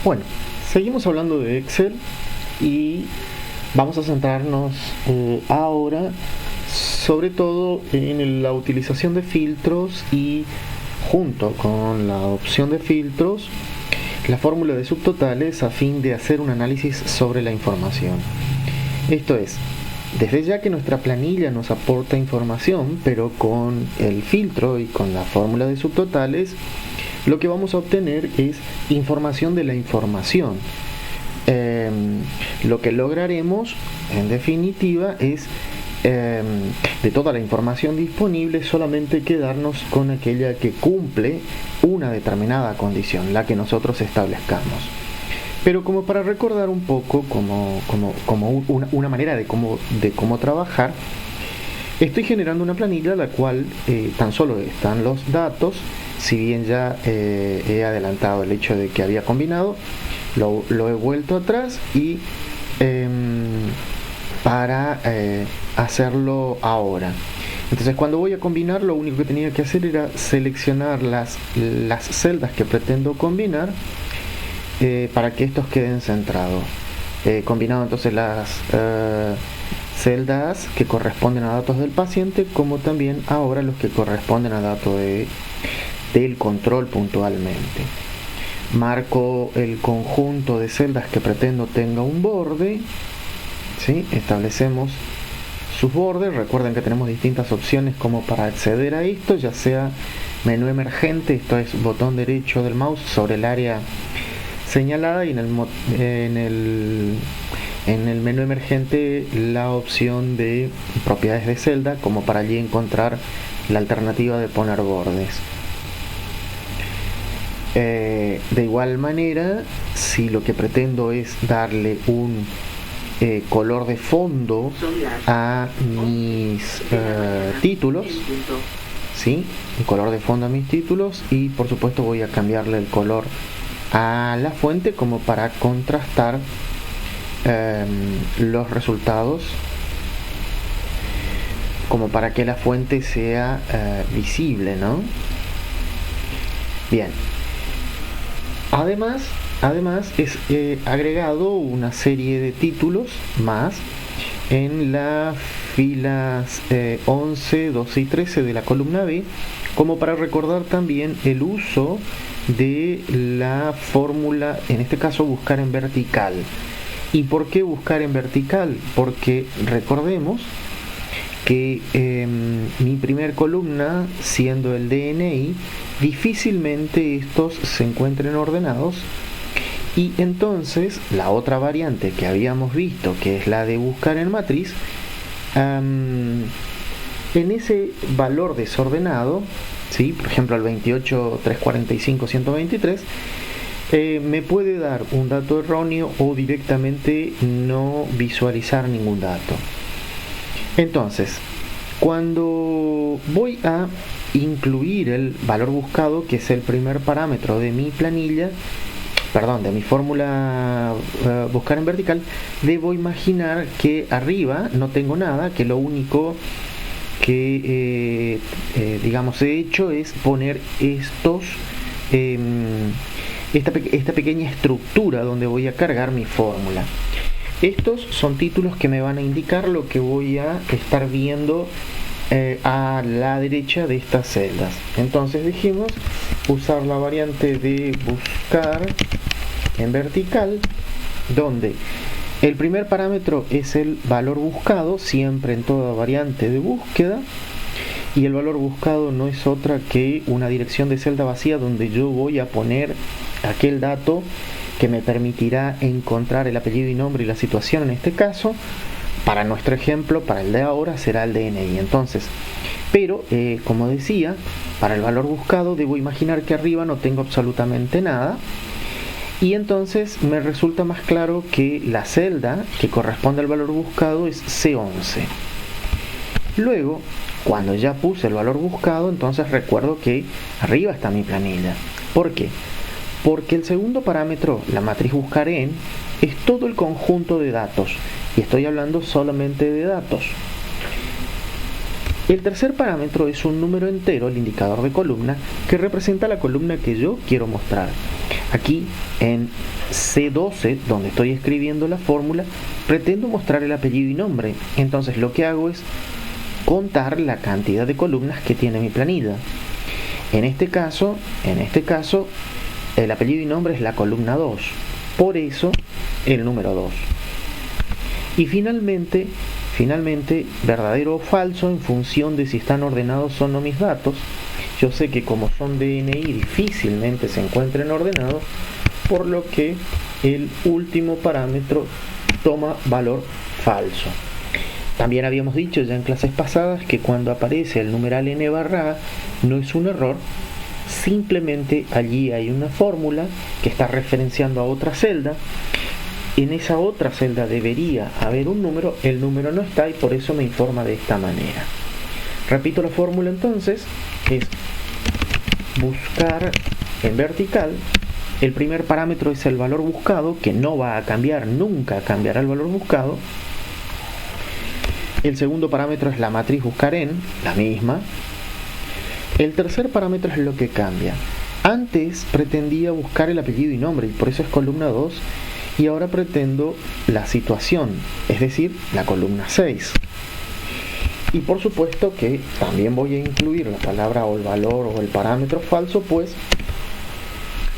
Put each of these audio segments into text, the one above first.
Bueno, seguimos hablando de Excel y vamos a centrarnos ahora sobre todo en la utilización de filtros y junto con la opción de filtros la fórmula de subtotales a fin de hacer un análisis sobre la información. Esto es, desde ya que nuestra planilla nos aporta información, pero con el filtro y con la fórmula de subtotales, lo que vamos a obtener es información de la información. Lo que lograremos, en definitiva, es de toda la información disponible, solamente quedarnos con aquella que cumple una determinada condición, la que nosotros establezcamos. Pero como para recordar un poco como una manera de cómo trabajar, estoy generando una planilla la cual tan solo están los datos, si bien ya he adelantado el hecho de que había combinado, lo he vuelto atrás y para hacerlo ahora. Entonces cuando voy a combinar, lo único que tenía que hacer era seleccionar las celdas que pretendo combinar para que estos queden centrados. Combinado entonces las celdas que corresponden a datos del paciente, como también ahora los que corresponden a datos del control puntualmente. Marco el conjunto de celdas que pretendo tenga un borde, ¿sí? Establecemos sus bordes. Recuerden que tenemos distintas opciones como para acceder a esto, ya sea menú emergente, esto es botón derecho del mouse sobre el área señalada, y en el menú emergente la opción de propiedades de celda, como para allí encontrar la alternativa de poner bordes. De igual manera, si lo que pretendo es darle un color de fondo a mis títulos, ¿sí? Un color de fondo a mis títulos, y por supuesto voy a cambiarle el color a la fuente como para contrastar los resultados, como para que la fuente sea visible, ¿no? Bien. Además he agregado una serie de títulos más en las filas 11, 12 y 13 de la columna B, como para recordar también el uso de la fórmula, en este caso buscar en vertical. ¿Y por qué buscar en vertical? Porque recordemos que mi primer columna, siendo el DNI, difícilmente estos se encuentren ordenados, y entonces la otra variante que habíamos visto, que es la de buscar en matriz, en ese valor desordenado, ¿sí? Por ejemplo el 28, 345, 123, me puede dar un dato erróneo o directamente no visualizar ningún dato. Entonces, cuando voy a incluir el valor buscado, que es el primer parámetro de mi planilla, de mi fórmula buscar en vertical, debo imaginar que arriba no tengo nada, que lo único que he hecho es poner esta pequeña estructura donde voy a cargar mi fórmula. Estos son títulos que me van a indicar lo que voy a estar viendo a la derecha de estas celdas. Entonces dijimos usar la variante de buscar en vertical, donde el primer parámetro es el valor buscado, siempre en toda variante de búsqueda, y el valor buscado no es otra que una dirección de celda vacía donde yo voy a poner aquel dato que me permitirá encontrar el apellido y nombre y la situación. En este caso, para nuestro ejemplo, para el de ahora, será el DNI. Entonces, pero como decía, para el valor buscado debo imaginar que arriba no tengo absolutamente nada, y entonces me resulta más claro que la celda que corresponde al valor buscado es C11. Luego, cuando ya puse el valor buscado, entonces recuerdo que arriba está mi planilla. ¿Por qué? Porque el segundo parámetro, la matriz buscar en, es todo el conjunto de datos, y estoy hablando solamente de datos. El tercer parámetro es un número entero, el indicador de columna, que representa la columna que yo quiero mostrar. Aquí en C12, donde estoy escribiendo la fórmula, pretendo mostrar el apellido y nombre. Entonces lo que hago es contar la cantidad de columnas que tiene mi planilla. En este caso, el apellido y nombre es la columna 2. Por eso, el número 2. Y finalmente, verdadero o falso en función de si están ordenados o no mis datos. Yo sé que como son DNI difícilmente se encuentren ordenados, por lo que el último parámetro toma valor falso. También habíamos dicho ya en clases pasadas que cuando aparece el numeral n/a no es un error, simplemente allí hay una fórmula que está referenciando a otra celda. En esa otra celda debería haber un número, el número no está y por eso me informa de esta manera. Repito la fórmula entonces, es buscar en vertical. El primer parámetro es el valor buscado, que no va a cambiar, nunca cambiará el valor buscado. El segundo parámetro es la matriz buscar en, la misma. El tercer parámetro es lo que cambia. Antes pretendía buscar el apellido y nombre y por eso es columna 2, y ahora pretendo la situación, es decir, la columna 6. Y por supuesto que también voy a incluir la palabra o el valor o el parámetro falso, pues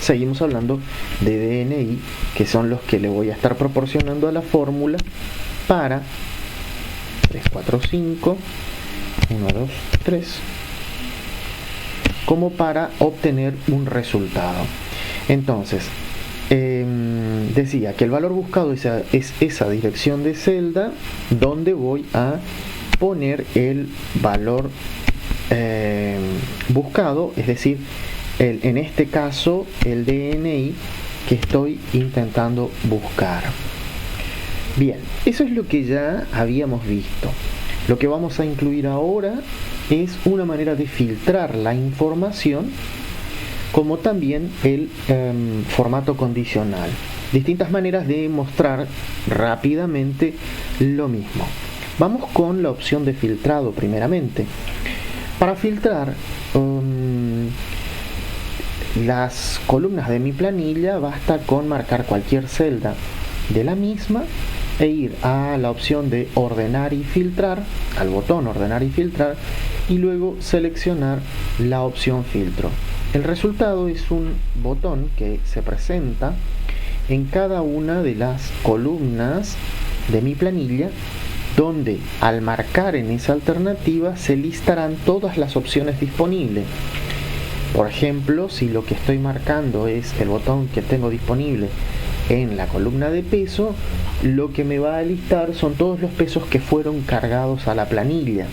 seguimos hablando de DNI, que son los que le voy a estar proporcionando a la fórmula para 3, 4, 5, 1, 2, 3, como para obtener un resultado. Entonces, decía que el valor buscado es esa dirección de celda donde voy a poner el valor buscado, es decir, en este caso el DNI que estoy intentando buscar. Bien, eso es lo que ya habíamos visto. Lo que vamos a incluir ahora es una manera de filtrar la información, como también el formato condicional. Distintas maneras de mostrar rápidamente lo mismo. Vamos con la opción de filtrado primeramente. Para filtrar las columnas de mi planilla basta con marcar cualquier celda de la misma e ir a la opción de ordenar y filtrar, al botón ordenar y filtrar, y luego seleccionar la opción filtro. El resultado es un botón que se presenta en cada una de las columnas de mi planilla, donde al marcar en esa alternativa se listarán todas las opciones disponibles. Por ejemplo, si lo que estoy marcando es el botón que tengo disponible en la columna de peso, lo que me va a listar son todos los pesos que fueron cargados a la planilla.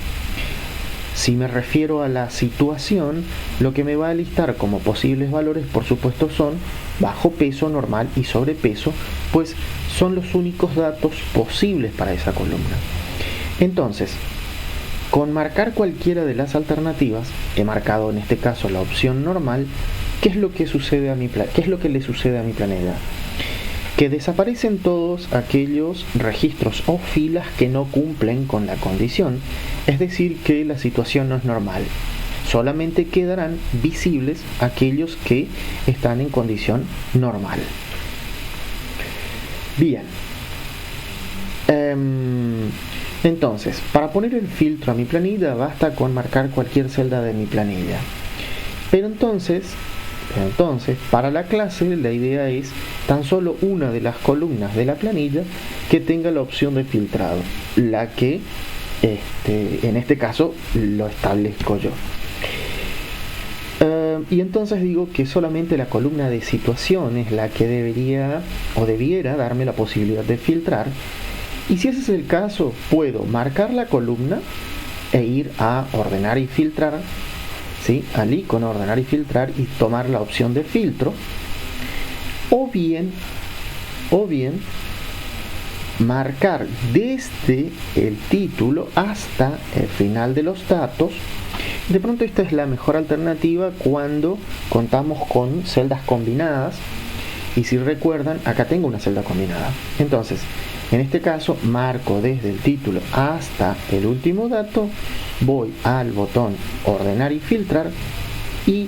Si me refiero a la situación, lo que me va a listar como posibles valores, por supuesto, son bajo peso, normal y sobrepeso, pues son los únicos datos posibles para esa columna. Entonces, con marcar cualquiera de las alternativas, he marcado en este caso la opción normal. ¿Qué es lo que le sucede a mi planilla? Que desaparecen todos aquellos registros o filas que no cumplen con la condición, es decir, que la situación no es normal. Solamente quedarán visibles aquellos que están en condición normal. Bien. Entonces, para poner el filtro a mi planilla basta con marcar cualquier celda de mi planilla. Pero entonces, para la clase la idea es tan solo una de las columnas de la planilla que tenga la opción de filtrado, la que en este caso lo establezco yo. Y entonces digo que solamente la columna de situación es la que debiera darme la posibilidad de filtrar. Y si ese es el caso, puedo marcar la columna e ir a ordenar y filtrar, ¿sí? Al icono ordenar y filtrar y tomar la opción de filtro, o bien marcar desde el título hasta el final de los datos. De pronto esta es la mejor alternativa cuando contamos con celdas combinadas, y si recuerdan, acá tengo una celda combinada. Entonces, en este caso, marco desde el título hasta el último dato, voy al botón ordenar y filtrar y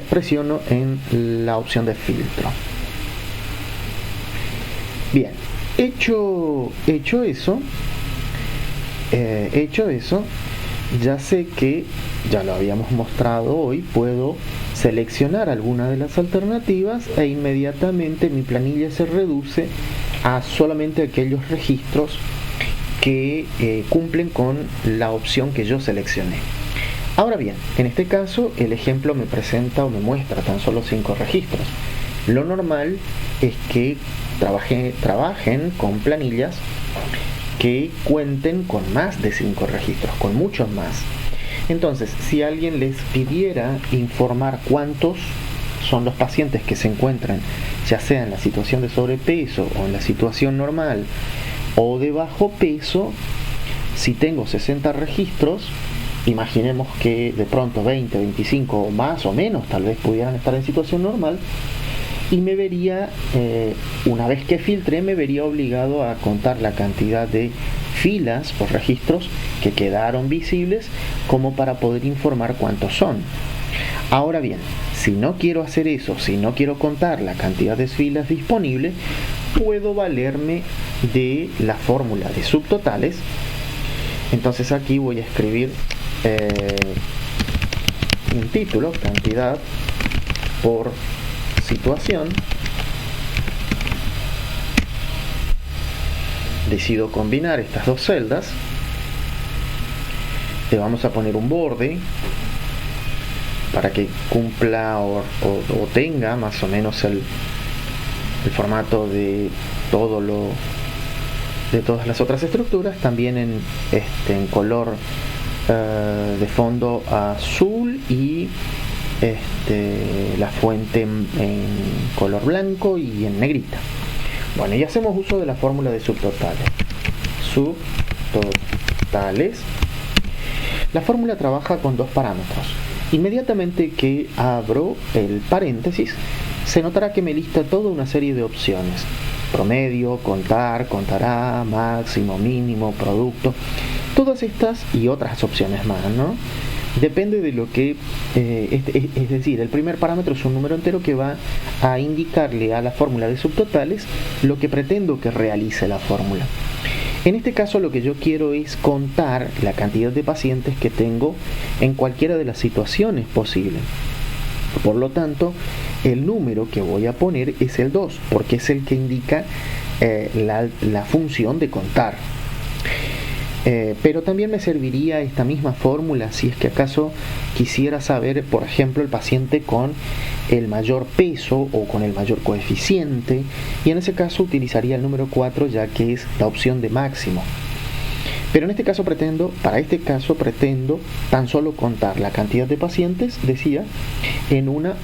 presiono en la opción de filtro. Bien, hecho eso, ya sé que, ya lo habíamos mostrado hoy, puedo seleccionar alguna de las alternativas e inmediatamente mi planilla se reduce a solamente aquellos registros que cumplen con la opción que yo seleccioné. Ahora bien, en este caso el ejemplo me presenta o me muestra tan solo 5 registros. Lo normal es que trabajen con planillas que cuenten con más de 5 registros, con muchos más. Entonces, si alguien les pidiera informar cuántos son los pacientes que se encuentran, ya sea en la situación de sobrepeso o en la situación normal o de bajo peso, si tengo 60 registros, imaginemos que de pronto 20, 25 o más o menos tal vez pudieran estar en situación normal, y me vería, una vez que filtré, me vería obligado a contar la cantidad de filas o registros que quedaron visibles como para poder informar cuántos son. Ahora bien, si no quiero hacer eso, si no quiero contar la cantidad de filas disponibles, puedo valerme de la fórmula de subtotales. Entonces aquí voy a escribir un título, cantidad por situación. Decido combinar estas dos celdas. Le vamos a poner un borde para que cumpla o tenga más o menos el formato de de todas las otras estructuras, también en color de fondo azul y la fuente en color blanco y en negrita. Bueno, y hacemos uso de la fórmula de subtotales. Subtotales. La fórmula trabaja con dos parámetros. Inmediatamente que abro el paréntesis, se notará que me lista toda una serie de opciones: promedio, contar, contará, máximo, mínimo, producto. Todas estas y otras opciones más, ¿no? Depende de lo que, es decir, el primer parámetro es un número entero que va a indicarle a la fórmula de subtotales lo que pretendo que realice la fórmula. En este caso lo que yo quiero es contar la cantidad de pacientes que tengo en cualquiera de las situaciones posibles. Por lo tanto, el número que voy a poner es el 2, porque es el que indica la función de contar. Pero también me serviría esta misma fórmula si es que acaso quisiera saber, por ejemplo, el paciente con el mayor peso o con el mayor coeficiente, y en ese caso utilizaría el número 4, ya que es la opción de máximo. Pero en este caso para este caso pretendo tan solo contar la cantidad de pacientes, decía, en una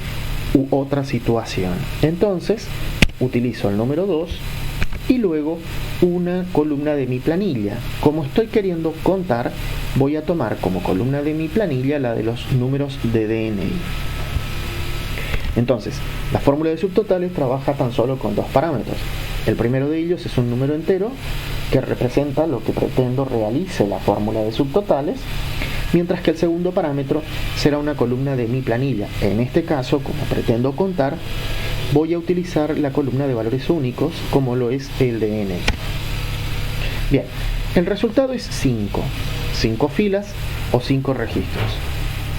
u otra situación. Entonces utilizo el número 2 y luego una columna de mi planilla. Como estoy queriendo contar, voy a tomar como columna de mi planilla la de los números de DNI. Entonces, la fórmula de subtotales trabaja tan solo con dos parámetros. El primero de ellos es un número entero que representa lo que pretendo realice la fórmula de subtotales, mientras que el segundo parámetro será una columna de mi planilla. En este caso, como pretendo contar, voy a utilizar la columna de valores únicos, como lo es el DNI. Bien, el resultado es 5 filas o 5 registros.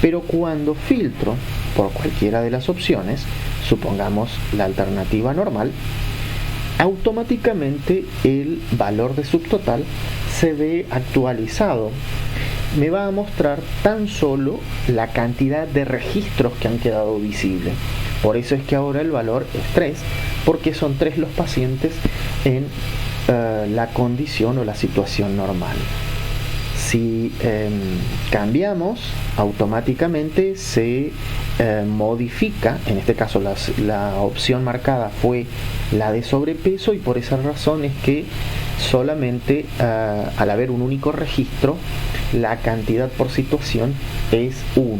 Pero cuando filtro por cualquiera de las opciones, supongamos la alternativa normal, automáticamente el valor de subtotal se ve actualizado. Me va a mostrar tan solo la cantidad de registros que han quedado visibles. Por eso es que ahora el valor es 3, porque son 3 los pacientes en la condición o la situación normal. Si cambiamos, automáticamente se modifica. En este caso la opción marcada fue la de sobrepeso, y por esa razón es que solamente al haber un único registro, la cantidad por situación es 1.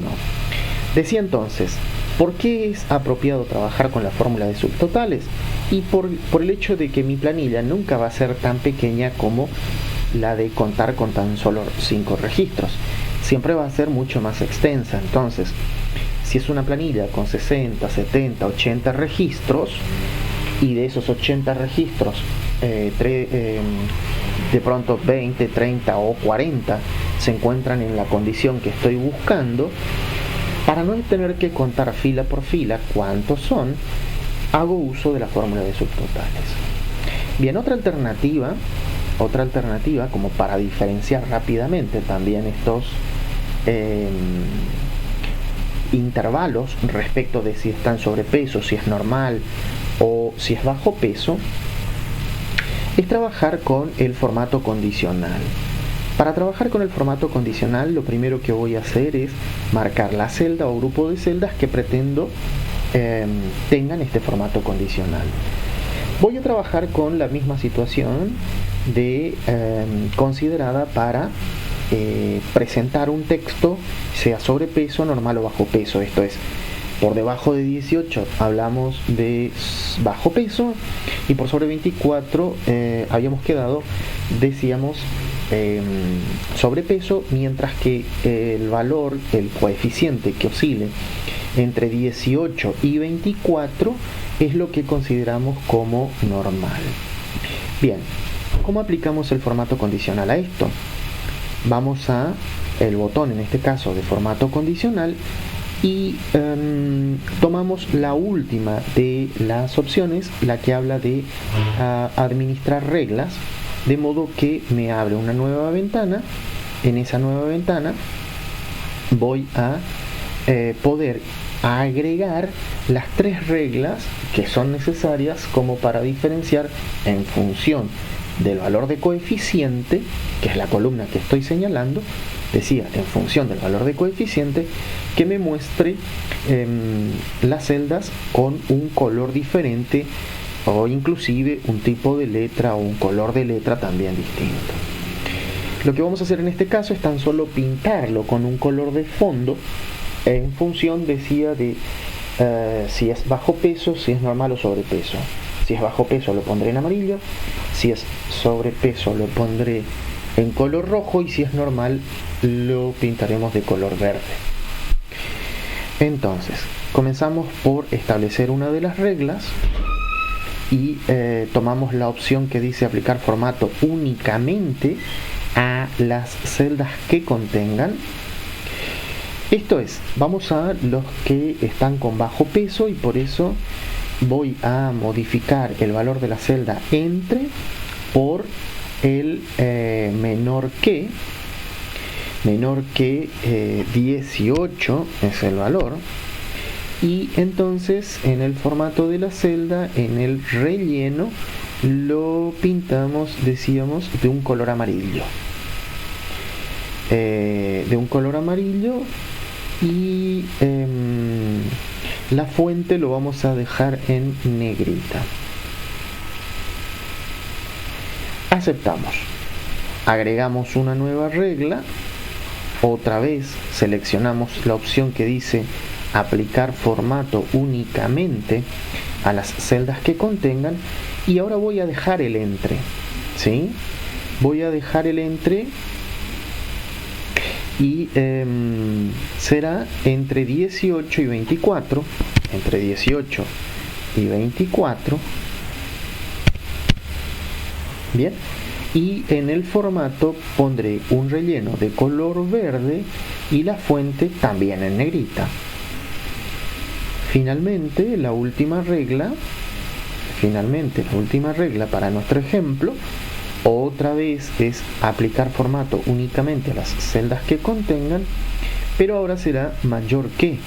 Decía entonces, ¿por qué es apropiado trabajar con la fórmula de subtotales? Y por el hecho de que mi planilla nunca va a ser tan pequeña como la de contar con tan solo 5 registros. Siempre va a ser mucho más extensa. Entonces, Si es una planilla con 60, 70, 80 registros, y de esos 80 registros de pronto 20, 30 o 40 se encuentran en la condición que estoy buscando, para no tener que contar fila por fila cuántos son, hago uso de la fórmula de subtotales. Bien, otra alternativa como para diferenciar rápidamente también estos intervalos respecto de si están sobrepeso, si es normal o si es bajo peso, es trabajar con el formato condicional. Para trabajar con el formato condicional, lo primero que voy a hacer es marcar la celda o grupo de celdas que pretendo tengan este formato condicional. Voy a trabajar con la misma situación considerada para presentar un texto, sea sobrepeso, normal o bajo peso. Esto es, por debajo de 18 hablamos de bajo peso, y por sobre 24 habíamos quedado, decíamos, sobrepeso, mientras que el valor, el coeficiente que oscile entre 18 y 24 es lo que consideramos como normal. Bien, ¿cómo aplicamos el formato condicional a esto? Vamos a el botón, en este caso de formato condicional, y tomamos la última de las opciones, la que habla de administrar reglas, de modo que me abre una nueva ventana. En esa nueva ventana voy a poder agregar las 3 reglas que son necesarias como para diferenciar en función del valor de coeficiente, que es la columna que estoy señalando. Decía, en función del valor de coeficiente, que me muestre las celdas con un color diferente, o inclusive un tipo de letra o un color de letra también distinto. Lo que vamos a hacer en este caso es tan solo pintarlo con un color de fondo en función, decía, de si es bajo peso, si es normal o sobrepeso. Si es bajo peso lo pondré en amarillo, si es sobrepeso lo pondré en color rojo, y si es normal lo pintaremos de color verde. Entonces, comenzamos por establecer una de las reglas y tomamos la opción que dice aplicar formato únicamente a las celdas que contengan. Esto es, vamos a los que están con bajo peso, y por eso voy a modificar el valor de la celda entre por el menor que 18 es el valor, y entonces en el formato de la celda, en el relleno, lo pintamos, decíamos, de un color amarillo. Y la fuente lo vamos a dejar en negrita. Aceptamos. Agregamos una nueva regla. Otra vez seleccionamos la opción que dice aplicar formato únicamente a las celdas que contengan, y ahora voy a dejar el entre, ¿sí? Voy a dejar el entre, y será entre 18 y 24, entre 18 y 24, bien, y en el formato pondré un relleno de color verde y la fuente también en negrita. Finalmente, la última regla para nuestro ejemplo, otra vez es aplicar formato únicamente a las celdas que contengan, pero ahora será mayor que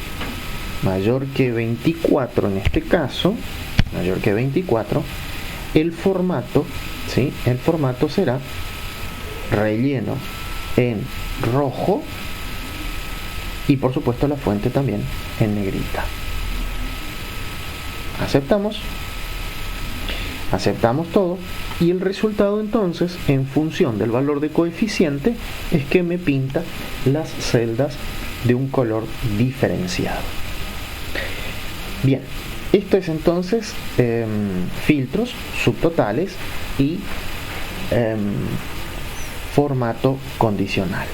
24 en este caso, mayor que 24, el formato, ¿sí? El formato será relleno en rojo, y por supuesto la fuente también en negrita. Aceptamos todo, y el resultado entonces, en función del valor de coeficiente, es que me pinta las celdas de un color diferenciado. Bien, esto es entonces filtros, subtotales y formato condicional.